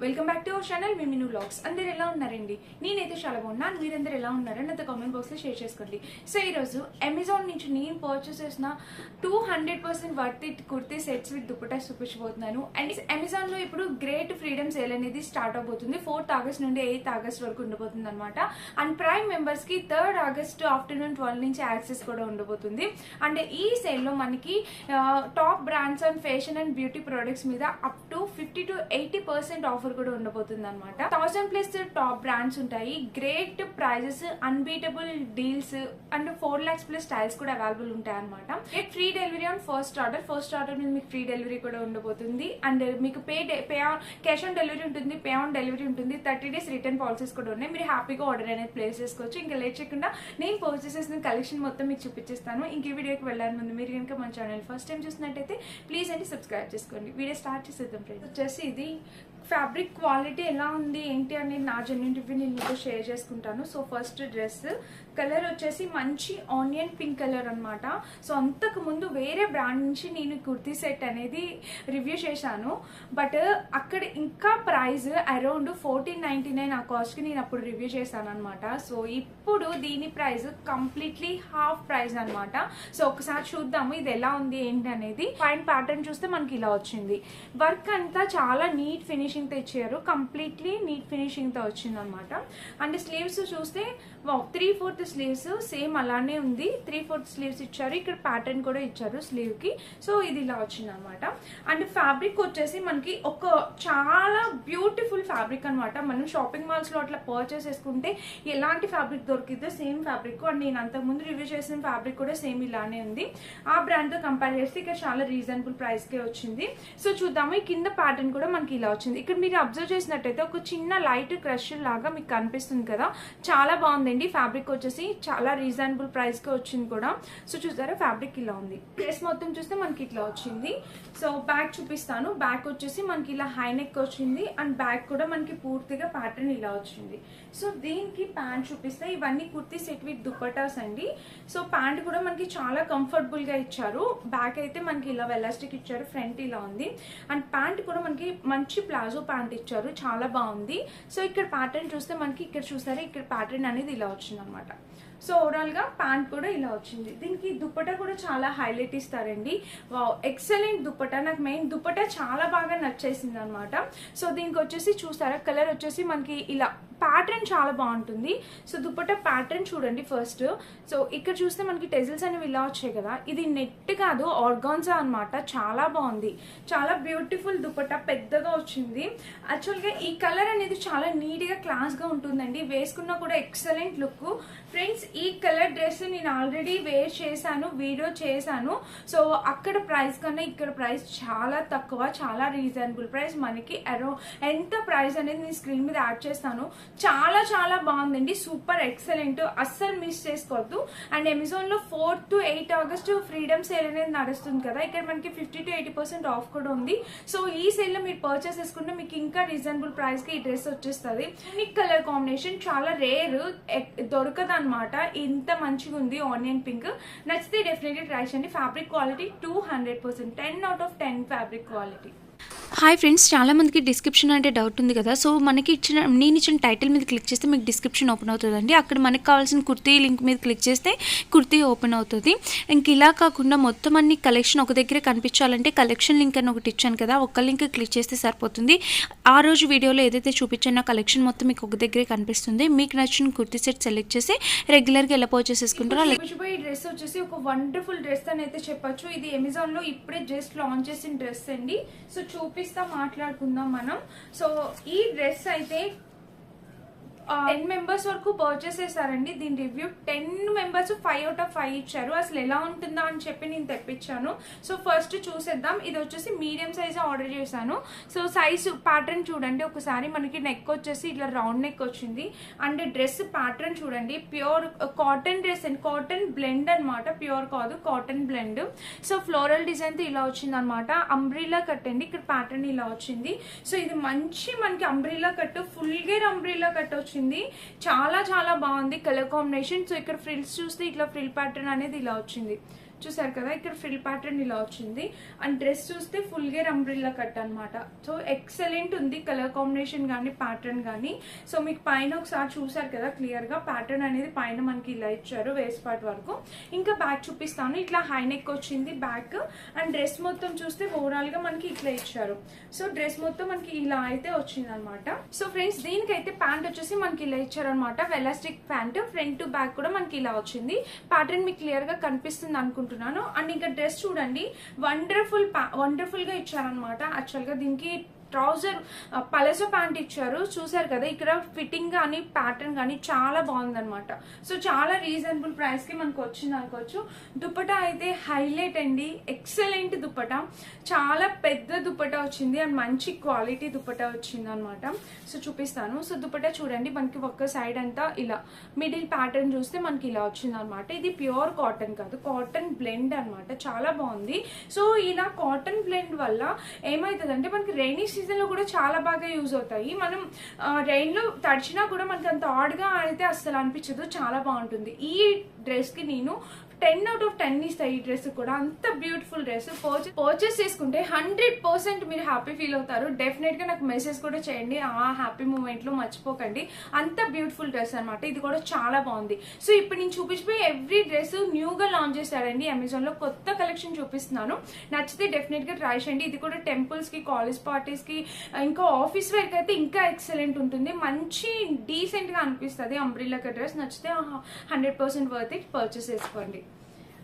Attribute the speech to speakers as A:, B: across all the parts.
A: Welcome back to our channel మిమిను vlogs. అందరు ఎలా ఉన్నారండి? నేనైతే చాలా బాగున్నాను. మీరందరూ ఎలా ఉన్నారని నాతో కామెంట్ బాక్స్లో షేర్ చేసుకోండి. సో ఈరోజు అమెజాన్ నుంచి నేను పర్చేస్ చేసిన 200% worth it kurti sets with dupatta చూపించబోతున్నాను. అండ్ అమెజాన్లో ఇప్పుడు గ్రేట్ ఫ్రీడమ్ సేల్ అనేది స్టార్ట్ అవబోతుంది. 4th ఆగస్ట్ నుండి 8th ఆగస్ట్ వరకు ఉండబోతుంది అనమాట. అండ్ ప్రైమ్ మెంబర్స్కి 3rd ఆగస్ట్ ఆఫ్టర్నూన్ 12 నుంచి యాక్సెస్ కూడా ఉండబోతుంది. అండ్ ఈ సేల్లో మనకి top brands and fashion and beauty products మీద అప్ టు 50 to 80% ఆఫర్ కూడా ఉండబోతుంది అనమాట. 1000+ టాప్ బ్రాండ్స్ ఉంటాయి, great prizes, unbeatable deals and 4 lakhs+ styles కూడా అవైలబుల్ ఉంటాయి అనమాట. Free delivery on first order మీద మీకు ఫ్రీ డెలివరీ కూడా ఉండబోతుంది. అండ్ మీకు క్యాష్ ఆన్ డెలివరీ ఉంటుంది, పే ఆన్ డెలివరీ ఉంటుంది, 30 days రిటర్న్ పాలసీస్ కూడా ఉన్నాయి. మీరు హ్యాపీగా ఆర్డర్ అనేది ప్లేస్ చేసుకోవచ్చు. ఇంకా లేట్ చేయకుండా నేను పర్చేస్ చేసిన కలెక్షన్ మొత్తం మీకు చూపించేస్తాను. ఇంక ఈ వీడియోకి వెళ్ళాలి ముందు మీరు కనుక మన ఛానల్ ఫస్ట్ టైం చూసినట్టయితే ప్లీజ్ అంటే సబ్స్క్రైబ్ చేసుకోండి. వీడియో స్టార్ట్ చేసేద్దాం ఫ్రెండ్స్. వచ్చేసి ఇది ఫ్యాబ్రిక్ క్వాలిటీ ఎలా ఉంది ఏంటి అనేది నా జెన్యూన్ రివ్యూ నేను మీతో షేర్ చేసుకుంటాను. సో ఫస్ట్ డ్రెస్ కలర్ వచ్చేసి మంచి ఆనియన్ పింక్ కలర్ అనమాట. సో అంతకు ముందు వేరే బ్రాండ్ నుంచి నేను కుర్తీ సెట్ అనేది రివ్యూ చేశాను, బట్ అక్కడ ఇంకా ప్రైస్ అరౌండ్ 1499 ఆ కాస్ట్కి నేను అప్పుడు రివ్యూ చేశాను అనమాట. సో ఇప్పుడు దీని ప్రైస్ కంప్లీట్లీ హాఫ్ ప్రైస్ అనమాట. సో ఒకసారి చూద్దాము ఇది ఎలా ఉంది ఏంటి అనేది. ఫైన్ ప్యాటర్న్ చూస్తే మనకి ఇలా వచ్చింది. వర్క్ అంతా చాలా నీట్ ఫినిషింగ్ తో ఇచ్చారు, కంప్లీట్లీ నీట్ ఫినిషింగ్ తో వచ్చింది అనమాట. అండ్ స్లీవ్స్ చూస్తే 3/4 స్లీవ్స్ సేమ్ అలానే ఉంది. 3/4 స్లీవ్స్ ఇచ్చారు, ఇక్కడ ప్యాటర్న్ కూడా ఇచ్చారు స్లీవ్ కి. సో ఇది ఇలా వచ్చింది అనమాట. అండ్ ఫ్యాబ్రిక్ వచ్చేసి మనకి ఒక చాలా బ్యూటిఫుల్ ఫ్యాబ్రిక్ అనమాట. మనం షాపింగ్ మాల్స్ లో అట్లా పర్చేస్ చేసుకుంటే ఎలాంటి ఫ్యాబ్రిక్ దొరికితే సేమ్ ఫ్యాబ్రిక్. అండ్ నేను అంతకుముందు రివ్యూ చేసిన ఫ్యాబ్రిక్ కూడా సేమ్ ఇలానే ఉంది. ఆ బ్రాండ్ తో కంపేర్ చేస్తే ఇక్కడ చాలా రీజనబుల్ ప్రైస్ కే వచ్చింది. సో చూద్దాము. ఈ కింద ప్యాటర్న్ కూడా మనకి ఇలా వచ్చింది. ఇక్కడ మీరు అబ్జర్వ్ చేసినట్టయితే ఒక చిన్న లైట్ క్రష్ లాగా మీకు కనిపిస్తుంది కదా, చాలా బాగుందండి. ఫ్యాబ్రిక్ వచ్చేసి చాలా రీజనబుల్ ప్రైస్ కి వచ్చింది కూడా. సో చూసారా ఫ్యాబ్రిక్ ఇలా ఉంది. డ్రెస్ మొత్తం చూస్తే మనకి ఇట్లా వచ్చింది. సో బ్యాక్ చూపిస్తాను. బ్యాక్ వచ్చేసి మనకి ఇలా హై నెక్ వచ్చింది అండ్ బ్యాక్ కూడా మనకి పూర్తిగా ప్యాటర్న్ ఇలా వచ్చింది. సో దీనికి ప్యాంట్ చూపిస్తే ఇవన్నీ కుర్తీ సెట్ విత్ దుపట్టాస్ అండి. సో ప్యాంట్ కూడా మనకి చాలా కంఫర్టబుల్ గా ఇచ్చారు. బ్యాక్ అయితే మనకి ఇలా ఎలాస్టిక్ ఇచ్చారు, ఫ్రంట్ ఇలా ఉంది. అండ్ ప్యాంట్ కూడా మనకి మంచి ప్లాజో ప్యాంట్ ఇచ్చారు, చాలా బాగుంది. సో ఇక్కడ ప్యాటర్న్ చూస్తే మనకి ఇక్కడ చూసారా ఇక్కడ ప్యాటర్న్ అనేది ఇలా వచ్చింది అనమాట. సో ఓవరాల్ గా ప్యాంట్ కూడా ఇలా వచ్చింది. దీనికి దుపట్టా కూడా చాలా హైలైట్ ఇస్తారండి. Wow, excellent dupatta. నాకు మెయిన్ దుపట్టా చాలా బాగా నచ్చేసింది అనమాట. సో దీనికి వచ్చేసి చూసారా కలర్ వచ్చేసి మనకి ఇలా ప్యాటర్న్ చాలా బాగుంటుంది. సో దుపట్టా ప్యాటర్న్ చూడండి ఫస్ట్. సో ఇక్కడ చూస్తే మనకి టెజిల్స్ అనేవి ఇలా వచ్చాయి కదా, ఇది నెట్ కాదు ఆర్గాన్జా అనమాట. చాలా బాగుంది, చాలా బ్యూటిఫుల్ దుపట్టా, పెద్దగా వచ్చింది. యాక్చువల్గా ఈ కలర్ అనేది చాలా నీట్ గా క్లాస్ గా ఉంటుందండి, వేసుకున్నా కూడా ఎక్సలెంట్ లుక్. ఫ్రెండ్స్ ఈ కలర్ డ్రెస్ నేను ఆల్రెడీ వేర్ చేశాను, వీడియో చేశాను. సో అక్కడ ప్రైస్ కన్నా ఇక్కడ ప్రైస్ చాలా తక్కువ, చాలా రీజనబుల్ ప్రైస్. మనకి ఎంత ప్రైస్ అనేది నేను స్క్రీన్ మీద యాడ్ చేస్తాను. చాలా చాలా బాగుందండి, సూపర్ ఎక్సలెంట్, అస్సలు మిస్ చేసుకోవద్దు. అండ్ అమెజాన్ లో 4th to 8th August freedom sale అనేది నడుస్తుంది కదా, ఇక్కడ మనకి 50 to 80% ఆఫ్ కూడా ఉంది. సో ఈ సేల్ లో మీరు పర్చేస్ చేసుకుంటే మీకు ఇంకా రీజనబుల్ ప్రైస్ కి ఈ డ్రెస్ వచ్చేస్తుంది. యూనిక్ కలర్ కాంబినేషన్, చాలా రేర్, దొరకదు అనమాట. ఇంత మంచిగా ఉంది ఆనియన్ పింక్. నచ్చితే డెఫినెట్లీ ట్రై చేయండి. Fabric quality 200%, 10 out of 10 fabric quality.
B: Hi friends, చాలామందికి డిస్క్రిప్షన్ అంటే డౌట్ ఉంది కదా. సో మనకి నేను ఇచ్చిన టైటిల్ మీద క్లిక్ చేస్తే మీకు డిస్క్రిప్షన్ ఓపెన్ అవుతుందండి. అక్కడ మనకి కావాల్సిన కుర్తీ లింక్ మీద క్లిక్ చేస్తే కుర్తీ ఓపెన్ అవుతుంది. ఇంక ఇలా కాకుండా మొత్తం అన్ని కలెక్షన్ ఒక దగ్గర కనిపించాలంటే కలెక్షన్ లింక్ అని ఒకటి ఇచ్చాను కదా, ఒక్క లింక్ క్లిక్ చేస్తే సరిపోతుంది. ఆ రోజు వీడియోలో ఏదైతే చూపించానో కలెక్షన్ మొత్తం మీకు ఒక దగ్గరే కనిపిస్తుంది. మీకు నచ్చిన కుర్తీ సెట్ సెలెక్ట్ చేసి రెగ్యులర్గా ఎలా పర్చేస్ చేసుకుంటారో.
A: ఈ డ్రెస్ వచ్చేసి ఒక వండర్ఫుల్ డ్రెస్ అని అయితే చెప్పొచ్చు. ఇది అమెజాన్ లో ఇప్పుడే జస్ట్ లాంచ్ చేసిన డ్రెస్ అండి. సో చూపిస్తా, మాట్లాడుకుందాం మనం. సో ఈ డ్రెస్ అయితే 10 మెంబర్స్ వరకు పర్చేస్ చేశారండి. దీని రివ్యూ 10 మెంబర్స్ 5 out of 5 ఇచ్చారు. అసలు ఎలా ఉంటుందా అని చెప్పి నేను తెప్పించాను. సో ఫస్ట్ చూసేద్దాం. ఇది వచ్చేసి మీడియం సైజ్ ఆర్డర్ చేశాను. సో సైజ్ ప్యాటర్న్ చూడండి ఒకసారి. మనకి నెక్ వచ్చేసి ఇట్లా రౌండ్ నెక్ వచ్చింది. అండ్ డ్రెస్ ప్యాటర్న్ చూడండి, pure cotton dress and cotton blend అనమాట, ప్యూర్ కాదు cotton blend. So floral design తో ఇలా వచ్చింది అనమాట. అంబ్రిల్లా కట్ అండి, ఇక్కడ ప్యాటర్న్ ఇలా వచ్చింది. సో ఇది మంచి మనకి umbrella cut, full gear umbrella cut వచ్చింది. చాలా చాలా బాగుంది కలర్ కాంబినేషన్. సో ఇక్కడ ఫ్రిల్స్ చూస్తే ఇట్లా ఫ్రిల్ ప్యాటర్న్ అనేది ఇలా వచ్చింది. చూసారు కదా ఇక్కడ ఫ్రిల్ ప్యాటర్న్ ఇలా వచ్చింది అండ్ డ్రెస్ చూస్తే ఫుల్ గేర్ అంబ్రిల్లా కట్ అనమాట. సో ఎక్సలెంట్ ఉంది కలర్ కాంబినేషన్ కానీ ప్యాటర్న్ కానీ. సో మీకు పైన ఒకసారి చూసారు కదా క్లియర్ గా ప్యాటర్న్ అనేది పైన మనకి ఇలా ఇచ్చారు వేస్ట్ పార్ట్ వరకు. ఇంకా బ్యాక్ చూపిస్తాను. ఇట్లా హై నెక్ వచ్చింది బ్యాక్ అండ్ డ్రెస్ మొత్తం చూస్తే ఓవరాల్ గా మనకి ఇట్లా ఇచ్చారు. సో డ్రెస్ మొత్తం మనకి ఇలా అయితే వచ్చింది అనమాట. సో ఫ్రెండ్స్ దీనికైతే ప్యాంట్ వచ్చేసి మనకి ఇలా ఇచ్చారు అనమాట. వెలాస్టిక్ ప్యాంట్ ఫ్రంట్ టు బ్యాక్ కూడా మనకి ఇలా వచ్చింది. ప్యాటర్న్ మీకు క్లియర్ గా కనిపిస్తుంది అనుకుంటున్నాను. అండ్ ఇంకా డ్రెస్ చూడండి వండర్ఫుల్ గా ఇచ్చారనమాట. యాక్చువల్ గా దీనికి ట్రౌజర్ పలసో ప్యాంట్ ఇచ్చారు చూసారు కదా. ఇక్కడ ఫిట్టింగ్ కానీ ప్యాటర్న్ కానీ చాలా బాగుందనమాట. సో చాలా రీజనబుల్ ప్రైస్ కి మనకు వచ్చింది అనుకోవచ్చు. దుపట్టా అయితే హైలైట్ అండి, ఎక్సలెంట్ దుపట్టా, చాలా పెద్ద దుపట్టా వచ్చింది అండ్ మంచి క్వాలిటీ దుపట్టా వచ్చింది అనమాట. సో చూపిస్తాను. సో దుపట్టా చూడండి మనకి ఒక్క సైడ్ అంతా ఇలా మిడిల్ ప్యాటర్న్ చూస్తే మనకి ఇలా వచ్చింది అనమాట. ఇది ప్యూర్ కాటన్ కాదు, కాటన్ బ్లెండ్ అనమాట. చాలా బాగుంది. సో ఇలా కాటన్ బ్లెండ్ వల్ల ఏమవుతుందంటే మనకి రైనీ సీజన్ లో కూడా చాలా బాగా యూజ్ అవుతాయి. మనం రెయిన్ లో తడిచినా కూడా మనకి అంత ఆడ్గా అయితే అస్సలు అనిపించదు, చాలా బాగుంటుంది. ఈ డ్రెస్ కి నేను 10 out of 10 ఇస్తాయి. ఈ డ్రెస్ కూడా అంత బ్యూటిఫుల్ డ్రెస్. పర్చేస్ చేసుకుంటే 100% మీరు హ్యాపీ ఫీల్ అవుతారు. డెఫినెట్ గా నాకు మెసేజ్ కూడా చేయండి, ఆ హ్యాపీ మూమెంట్ లో మర్చిపోకండి. అంత బ్యూటిఫుల్ డ్రెస్ అనమాట. ఇది కూడా చాలా బాగుంది. సో ఇప్పుడు నేను చూపించిపోయి ఎవ్రీ డ్రెస్ న్యూగా లాంచ్ చేశారండి అమెజాన్ లో. కొత్త కలెక్షన్ చూపిస్తున్నాను. నచ్చితే డెఫినెట్ గా ట్రై చేయండి. ఇది కూడా టెంపుల్స్ కి, కాలేజ్ పార్టీస్ కి, ఇంకా ఆఫీస్ వేర్ కి అయితే ఇంకా ఎక్సలెంట్ ఉంటుంది. మంచి డీసెంట్ గా అనిపిస్తుంది అంబ్రిల్లా డ్రెస్. నచ్చితే 100% వర్త్ ఇట్, పర్చేస్ చేసుకోండి.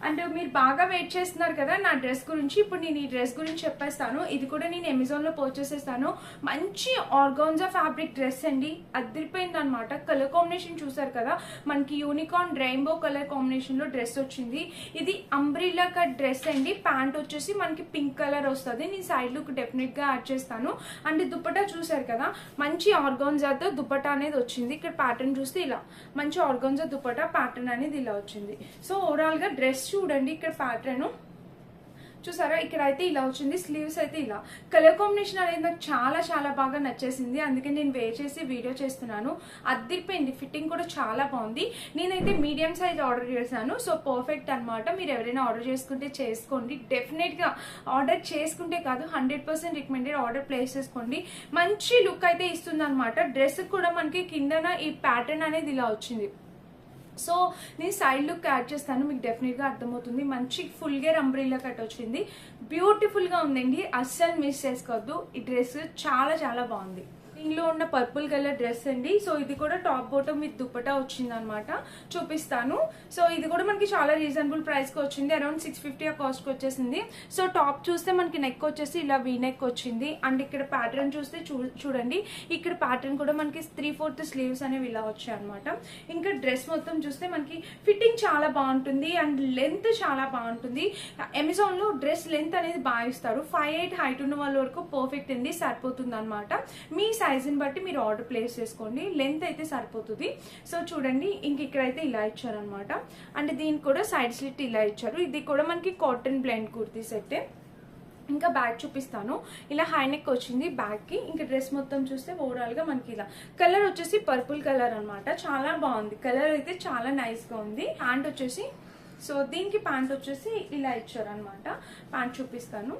A: అండ్ మీరు బాగా వెయిట్ చేస్తున్నారు కదా నా డ్రెస్ గురించి. ఇప్పుడు నేను ఈ డ్రెస్ గురించి చెప్పేస్తాను. ఇది కూడా నేను అమెజాన్ లో పర్చేస్ చేస్తాను. మంచి ఆర్గాన్జా ఫ్యాబ్రిక్ డ్రెస్ అండి, అదిరిపోయింది అనమాట. కలర్ కాంబినేషన్ చూసారు కదా మనకి యూనికార్న్ రెయిన్బో కలర్ కాంబినేషన్ లో డ్రెస్ వచ్చింది. ఇది అంబ్రిల్లా కట్ డ్రెస్ అండి. ప్యాంట్ వచ్చేసి మనకి పింక్ కలర్ వస్తుంది. నేను సైడ్ లుక్ డెఫినెట్ గా యాడ్ చేస్తాను. అండ్ దుపట్టా చూసారు కదా మంచి ఆర్గాన్జాతో దుపట్టా అనేది వచ్చింది. ఇక్కడ ప్యాటర్న్ చూస్తే ఇలా మంచి ఆర్గాన్జా దుపట్టా ప్యాటర్న్ అనేది ఇలా వచ్చింది. సో ఓవరాల్ గా డ్రెస్ చూడండి. ఇక్కడ ప్యాటర్న్ చూసారా, ఇక్కడ అయితే ఇలా వచ్చింది. స్లీవ్స్ అయితే ఇలా. కలర్ కాంబినేషన్ అనేది నాకు చాలా చాలా బాగా నచ్చేసింది, అందుకే నేను వేర్ చేసి వీడియో చేస్తున్నాను. అదిరిపోయింది. ఫిట్టింగ్ కూడా చాలా బాగుంది. నేనైతే మీడియం సైజ్ ఆర్డర్ చేశాను. సో పర్ఫెక్ట్ అనమాట. మీరు ఎవరైనా ఆర్డర్ చేసుకుంటే చేసుకోండి. డెఫినెట్ గా ఆర్డర్ చేసుకుంటే కాదు 100% రికమెండెడ్, ఆర్డర్ ప్లేస్ చేసుకోండి. మంచి లుక్ అయితే ఇస్తుంది అనమాట. డ్రెస్ కూడా మనకి కిందన ఈ ప్యాటర్న్ అనేది ఇలా వచ్చింది. సో నేను సైడ్ లుక్ యాడ్ చేస్తాను, మీకు డెఫినెట్గా అర్థమవుతుంది. మంచి ఫుల్ గేర్ అంబ్రిల్లా కట్ వచ్చింది. బ్యూటిఫుల్గా ఉందండి, అస్సలు మిస్ చేసుకోవద్దు. ఈ డ్రెస్ చాలా చాలా బాగుంది. దీనిలో ఉన్న పర్పుల్ కలర్ డ్రెస్ అండి. సో ఇది కూడా టాప్ బాటమ్ విత్ దుపట్టా వచ్చింది అనమాట. చూపిస్తాను. సో ఇది కూడా మనకి చాలా రీజనబుల్ ప్రైస్ కి వచ్చింది. అరౌండ్ 650 ఆ కాస్ట్ కి వచ్చేసింది. సో టాప్ చూస్తే మనకి నెక్ వచ్చేసి ఇలా వీ నెక్ వచ్చింది. అండ్ ఇక్కడ ప్యాటర్న్ చూస్తే చూడండి, ఇక్కడ ప్యాటర్న్ కూడా మనకి 3/4 స్లీవ్స్ అనేవి ఇలా వచ్చాయి అనమాట. ఇంకా డ్రెస్ మొత్తం చూస్తే మనకి ఫిట్టింగ్ చాలా బాగుంటుంది అండ్ లెంత్ చాలా బాగుంటుంది. అమెజాన్ లో డ్రెస్ లెంత్ అనేది బాగా ఇస్తారు. 5'8" హైట్ ఉన్న వాళ్ళ వరకు పర్ఫెక్ట్ అండి, సరిపోతుంది అనమాట. మీ సైజుని బట్టి మీరు ఆర్డర్ ప్లేస్ చేసుకోండి. లెంత్ అయితే సరిపోతుంది. సో చూడండి, ఇంక ఇక్కడైతే ఇలా ఇచ్చారనమాట. అంటే దీనికి కూడా సైడ్ స్లిట్ ఇలా ఇచ్చారు. ఇది కూడా మనకి కాటన్ బ్లెండ్ కుర్తీ సెట్. ఇంకా బ్యాక్ చూపిస్తాను. ఇలా హై నెక్ వచ్చింది బ్యాక్ కి. ఇంకా డ్రెస్ మొత్తం చూస్తే ఓవరాల్ గా మనకి ఇలా కలర్ వచ్చేసి పర్పుల్ కలర్ అనమాట. చాలా బాగుంది. కలర్ అయితే చాలా నైస్ గా ఉంది. ప్యాంట్ వచ్చేసి, సో దీనికి ప్యాంట్ వచ్చేసి ఇలా ఇచ్చారు అనమాట. ప్యాంట్ చూపిస్తాను.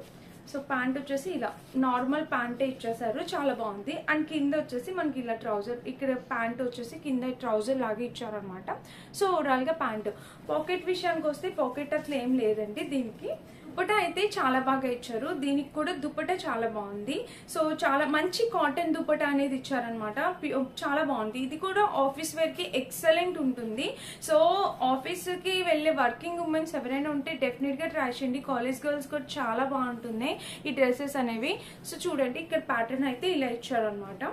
A: సో ప్యాంట్ వచ్చేసి ఇలా నార్మల్ ప్యాంటే ఇచ్చేసారు, చాలా బాగుంది. అండ్ కింద వచ్చేసి మనకి ఇలా ట్రౌజర్, ఇక్కడ ప్యాంట్ వచ్చేసి కింద ట్రౌజర్ లాగా ఇచ్చారనమాట. సో ఓవరాల్ గా ప్యాంట్. పాకెట్ విషయానికి వస్తే పాకెట్ అట్లా ఏం లేదండి దీనికి. దుపట్టా అయితే చాలా బాగా ఇచ్చారు. దీనికి కూడా దుపట్టా చాలా బాగుంది. సో చాలా మంచి కాటన్ దుపట్టా అనేది ఇచ్చారనమాట. చాలా బాగుంది. ఇది కూడా ఆఫీస్ వేర్ కి ఎక్సలెంట్ ఉంటుంది. సో ఆఫీస్ కి వెళ్ళే వర్కింగ్ ఉమెన్స్ ఎవరైనా ఉంటే డెఫినెట్ గా ట్రై చేయండి. కాలేజ్ గర్ల్స్ కూడా చాలా బాగుంటున్నాయి ఈ డ్రెస్సెస్ అనేవి. సో చూడండి, ఇక్కడ ప్యాటర్న్ అయితే ఇలా ఇచ్చారనమాట.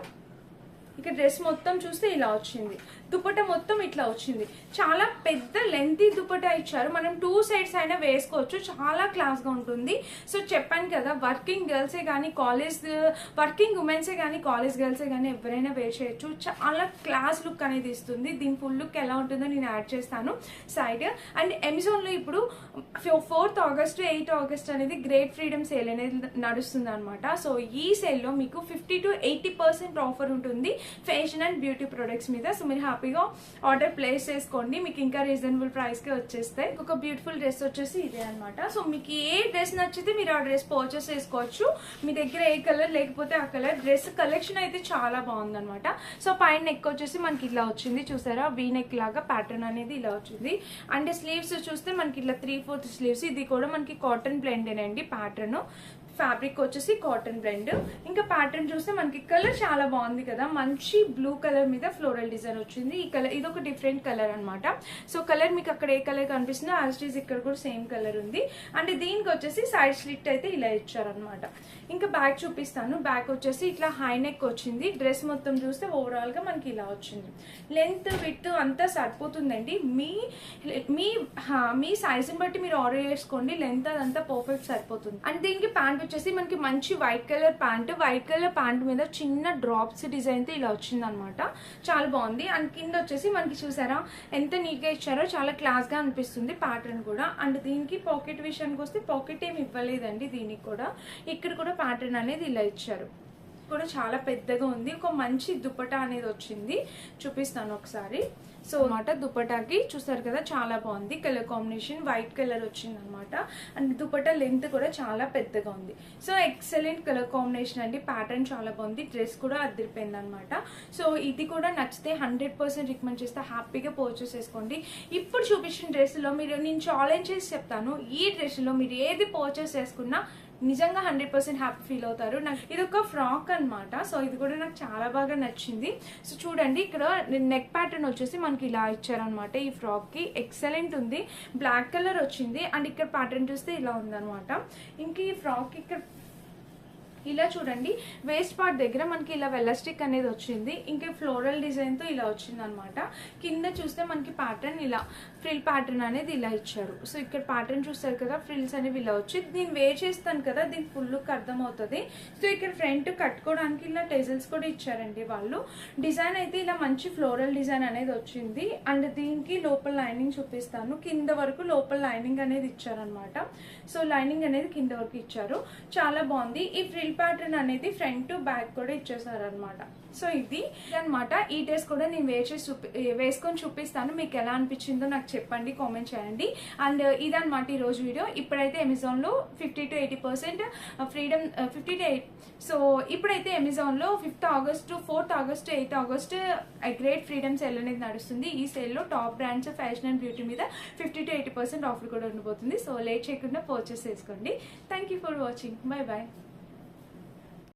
A: ఇక్కడ డ్రెస్ మొత్తం చూస్తే ఇలా వచ్చింది. దుపట్టా మొత్తం ఇట్లా వచ్చింది. చాలా పెద్ద లెంతీ దుపట్టా ఇచ్చారు. మనం 2 సైడ్స్ అయినా వేసుకోవచ్చు, చాలా క్లాస్ గా ఉంటుంది. సో చెప్పాను కదా, వర్కింగ్ గర్ల్సే కానీ వర్కింగ్ ఉమెన్సే కానీ కాలేజ్ గర్ల్సే కానీ ఎవరైనా వేర్ చేయొచ్చు. చాలా క్లాస్ లుక్ అనేది ఇస్తుంది. దీని ఫుల్ లుక్ ఎలా ఉంటుందో నేను యాడ్ చేస్తాను సైడ్. అండ్ అమెజాన్ లో ఇప్పుడు 4th ఆగస్ట్ 8th ఆగస్ట్ అనేది గ్రేట్ ఫ్రీడమ్ సేల్ అనేది నడుస్తుంది అనమాట. సో ఈ సేల్ లో మీకు 50 to 80% ఆఫర్ ఉంటుంది. ఫ్యాషన్ అండ్ బ్యూటీ ప్రొడక్ట్స్ మీద. సో మీరు హ్యాపీగా ఆర్డర్ ప్లేస్ చేసుకోండి, మీకు ఇంకా రీజనబుల్ ప్రైస్కి వచ్చేస్తాయి. ఒక బ్యూటిఫుల్ డ్రెస్ వచ్చేసి ఇదే అనమాట. సో మీకు ఏ డ్రెస్ నచ్చితే మీరు ఆ డ్రెస్ పర్చేస్ చేసుకోవచ్చు. మీ దగ్గర ఏ కలర్ లేకపోతే ఆ కలర్. డ్రెస్ కలెక్షన్ అయితే చాలా బాగుందనమాట. సో పైన నెక్ వచ్చేసి మనకి ఇలా వచ్చింది చూసారా, వీ నెక్ లాగా ప్యాటర్న్ అనేది ఇలా వచ్చింది. అండ్ స్లీవ్స్ చూస్తే మనకి ఇట్లా 3/4 స్లీవ్స్. ఇది కూడా మనకి కాటన్ బ్లెండేనండి ప్యాటర్న్. ఫ్యాబ్రిక్ వచ్చేసి కాటన్ బ్లెండ్. ఇంకా ప్యాటర్న్ చూస్తే మనకి కలర్ చాలా బాగుంది కదా, మంచి బ్లూ కలర్ మీద ఫ్లోరల్ డిజైన్ వచ్చింది. ఈ కలర్ ఇది ఒక డిఫరెంట్ కలర్ అనమాట. సో కలర్ మీకు అక్కడ ఏ కలర్ కనిపిస్తుందో యాజ్ ఇట్ ఈస్ ఇక్కడ కూడా సేమ్ కలర్ ఉంది. అండ్ దీనికి వచ్చేసి సైడ్ స్లిట్ అయితే ఇలా ఇచ్చారనమాట. ఇంకా బ్యాక్ చూపిస్తాను. బ్యాక్ వచ్చేసి ఇట్లా హై నెక్ వచ్చింది. డ్రెస్ మొత్తం చూస్తే ఓవరాల్ గా మనకి ఇలా వచ్చింది. లెంత్ విడ్త్ అంతా సరిపోతుందండి. మీ సైజుని బట్టి మీరు ఆర్డర్ చేసుకోండి, లెంత్ అదంతా పర్ఫెక్ట్ సరిపోతుంది. అండ్ దీనికి ప్యాంట్ వచ్చేసి మనకి మంచి white colour pant. White colour pant మీద చిన్న డ్రాప్స్ డిజైన్ తో ఇలా వచ్చింది అనమాట. చాలా బాగుంది. అండ్ కింద వచ్చేసి మనకి చూసారా ఎంత నీట్ గా ఇచ్చారో, చాలా క్లాస్ గా అనిపిస్తుంది ప్యాటర్న్ కూడా. అండ్ దీనికి పాకెట్ విషయానికి వస్తే పాకెట్ ఏమి ఇవ్వలేదండి. దీనికి కూడా ఇక్కడ కూడా ప్యాటర్న్ అనేది ఇలా ఇచ్చారు. కూడా చాలా పెద్దగా ఉంది. ఒక మంచి దుపట్టా అనేది వచ్చింది, చూపిస్తాను ఒకసారి. సో అన్నమాట దుపట్టాకి చూసారు కదా చాలా బాగుంది. కలర్ కాంబినేషన్ వైట్ కలర్ వచ్చింది అనమాట. అండ్ దుపట్టా లెంత్ కూడా చాలా పెద్దగా ఉంది. సో ఎక్సలెంట్ కలర్ కాంబినేషన్ అండి. ప్యాటర్న్ చాలా బాగుంది. డ్రెస్ కూడా అదిరిపోయింది అనమాట. సో ఇది కూడా నచ్చితే 100% రికమెండ్ చేస్తే హ్యాపీగా పర్చేస్ చేసుకోండి. ఇప్పుడు చూపించిన డ్రెస్లో నేను ఛాలెంజ్ చేసి చెప్తాను, ఈ డ్రెస్లో మీరు ఏది పర్చేస్ చేసుకున్నా నిజంగా 100% హ్యాపీ ఫీల్ అవుతారు. నాకు ఇది ఒక ఫ్రాక్ అనమాట. సో ఇది కూడా నాకు చాలా బాగా నచ్చింది. సో చూడండి ఇక్కడ నెక్ ప్యాటర్న్ వచ్చేసి మనకి ఇలా ఇచ్చారనమాట. ఈ ఫ్రాక్ కి ఎక్సలెంట్ ఉంది. బ్లాక్ కలర్ వచ్చింది. అండ్ ఇక్కడ ప్యాటర్న్ చూస్తే ఇలా ఉందనమాట. ఇంక ఈ ఫ్రాక్ ఇక్కడ ఇలా చూడండి, వేస్ట్ పార్ట్ దగ్గర మనకి ఇలా వెల్లస్టిక్ అనేది వచ్చింది. ఇంకా ఫ్లోరల్ డిజైన్ తో ఇలా వచ్చింది అనమాట. కింద చూస్తే మనకి ప్యాటర్న్ ఇలా ఫ్రిల్ ప్యాటర్న్ అనేది ఇలా ఇచ్చారు. సో ఇక్కడ ప్యాటర్న్ చూస్తారు కదా, ఫ్రిల్స్ అనేవి ఇలా వచ్చి నేను వేర్ చేస్తాను కదా, దీనికి ఫుల్ లుక్ అర్థమవుతుంది. సో ఇక్కడ ఫ్రంట్ కట్టుకోవడానికి ఇలా టెజల్స్ కూడా ఇచ్చారండి వాళ్ళు. డిజైన్ అయితే ఇలా మంచి ఫ్లోరల్ డిజైన్ అనేది వచ్చింది. అండ్ దీనికి లోపల లైనింగ్ చూపిస్తాను. కింద వరకు లోపల లైనింగ్ అనేది ఇచ్చారనమాట. సో లైనింగ్ అనేది కింద వరకు ఇచ్చారు, చాలా బాగుంది. ఈ ఫ్రిల్ ప్యాటర్న్ అనేది ఫ్రంట్ టు బ్యాక్ కూడా ఇచ్చేసారు అనమాట. సో ఇది అనమాట. ఈ డ్రెస్ కూడా నేను వేసుకొని చూపిస్తాను. మీకు ఎలా అనిపించిందో నాకు చెప్పండి, కామెంట్ చేయండి. అండ్ ఇదనమాట ఈ రోజు వీడియో. ఇప్పుడైతే అమెజాన్ లో 50 to 80% ఫ్రీడమ్ 50 to 8. సో ఇప్పుడైతే అమెజాన్ లో 5th August to 4th August 8th August great freedom sale అనేది నడుస్తుంది. ఈ సేల్ లో top brands fashion and beauty మీద 50 to 80% ఆఫర్ కూడా ఉండబోతుంది. సో లేట్ చేయకుండా పర్చేస్ చేసుకోండి. Thank you for watching. Bye bye.